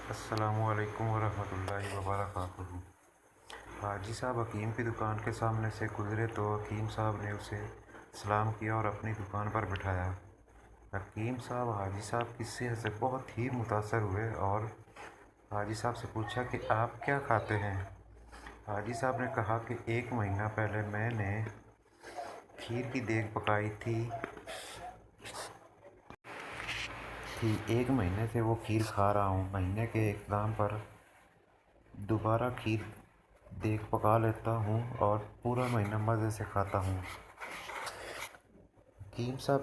السلام علیکم ورحمۃ اللہ وبرکاتہ۔ حاجی صاحب حکیم کی دکان کے سامنے سے گزرے تو حکیم صاحب نے اسے سلام کیا اور اپنی دکان پر بٹھایا۔ حکیم صاحب حاجی صاحب کی صحت سے بہت ہی متاثر ہوئے اور حاجی صاحب سے پوچھا کہ آپ کیا کھاتے ہیں؟ حاجی صاحب نے کہا کہ 1 مہینہ پہلے میں نے کھیر کی دیگ پکائی تھی 1 مہینے سے وہ کھیر کھا رہا ہوں۔ مہینے کے اختتام پر دوبارہ کھیر دیگ پکا لیتا ہوں اور پورا مہینہ مزے سے کھاتا ہوں۔ حکیم صاحب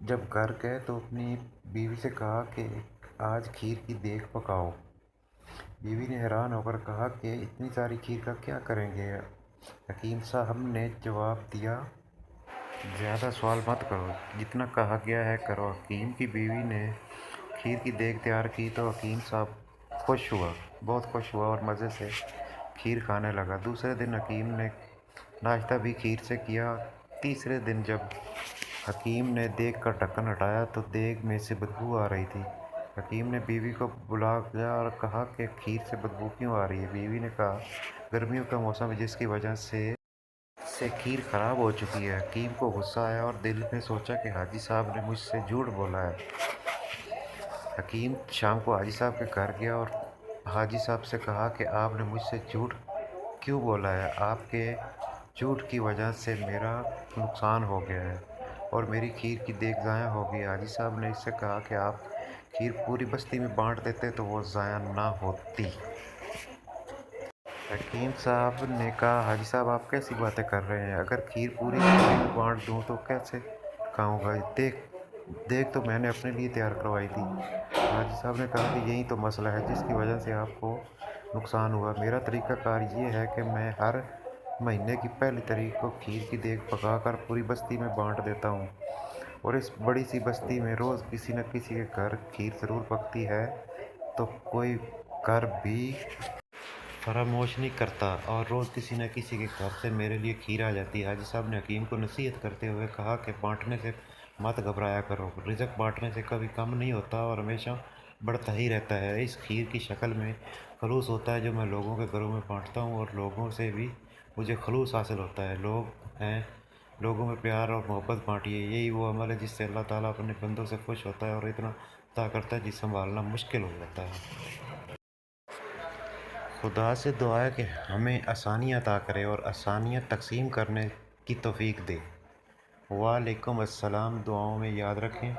جب گھر گئے تو اپنی بیوی سے کہا کہ آج کھیر کی دیگ پکاؤ۔ بیوی نے حیران ہو کر کہا کہ اتنی ساری کھیر کا کیا کریں گے؟ حکیم صاحب نے جواب دیا، زیادہ سوال مت کرو، جتنا کہا گیا ہے کرو۔ حکیم کی بیوی نے کھیر کی دیگ تیار کی تو حکیم صاحب بہت خوش ہوا اور مزے سے کھیر کھانے لگا۔ دوسرے دن حکیم نے ناشتہ بھی کھیر سے کیا۔ تیسرے دن جب حکیم نے دیگ کا ڈھکن ہٹایا تو دیگ میں سے بدبو آ رہی تھی۔ حکیم نے بیوی کو بلایا اور کہا کہ کھیر سے بدبو کیوں آ رہی ہے؟ بیوی نے کہا، گرمیوں کا موسم ہے جس کی وجہ سے کھیر خراب ہو چکی ہے۔ حکیم کو غصہ آیا اور دل میں سوچا کہ حاجی صاحب نے مجھ سے جھوٹ بولا ہے۔ حکیم شام کو حاجی صاحب کے گھر گیا اور حاجی صاحب سے کہا کہ آپ نے مجھ سے جھوٹ کیوں بولا ہے؟ آپ کے جھوٹ کی وجہ سے میرا نقصان ہو گیا ہے اور میری کھیر کی دیگ ضائع ہو گئی۔ حاجی صاحب نے اس سے کہا کہ آپ کھیر پوری بستی میں بانٹ دیتے تو وہ ضائع نہ ہوتی۔ حکیم صاحب نے کہا، حاجی صاحب آپ کیسی باتیں کر رہے ہیں؟ اگر کھیر پوری بستی میں بانٹ دوں تو کیسے کھاؤں گا؟ دیگ تو میں نے اپنے لیے تیار کروائی تھی۔ حاجی صاحب نے کہا کہ یہی تو مسئلہ ہے جس کی وجہ سے آپ کو نقصان ہوا۔ میرا طریقہ کار یہ ہے کہ میں ہر مہینے کی پہلی تاریخ کو کھیر کی دیگ پکا کر پوری بستی میں بانٹ دیتا ہوں اور اس بڑی سی بستی میں روز کسی نہ کسی کے گھر کھیر ضرور پکتی ہے تو کوئی گھر بھی فراموش نہیں کرتا اور روز کسی نہ کسی کے گھر سے میرے لیے کھیر آ جاتی ہے۔ حاجی صاحب نے حکیم کو نصیحت کرتے ہوئے کہا کہ بانٹنے سے مت گھبرایا کرو، رزق بانٹنے سے کبھی کم نہیں ہوتا اور ہمیشہ بڑھتا ہی رہتا ہے۔ اس کھیر کی شکل میں خلوص ہوتا ہے جو میں لوگوں کے گھروں میں بانٹتا ہوں اور لوگوں سے بھی مجھے خلوص حاصل ہوتا ہے۔ لوگ ہیں، لوگوں میں پیار اور محبت بانٹیے، یہی وہ عمل ہے جس سے اللہ تعالیٰ اپنے بندوں سے خوش ہوتا ہے اور اتنا عطا کرتا ہے جسے سنبھالنا مشکل ہو جاتا ہے۔ خدا سے دعا ہے کہ ہمیں آسانیاں عطا کرے اور آسانیاں تقسیم کرنے کی توفیق دے۔ وعلیکم السلام۔ دعاؤں میں یاد رکھیں۔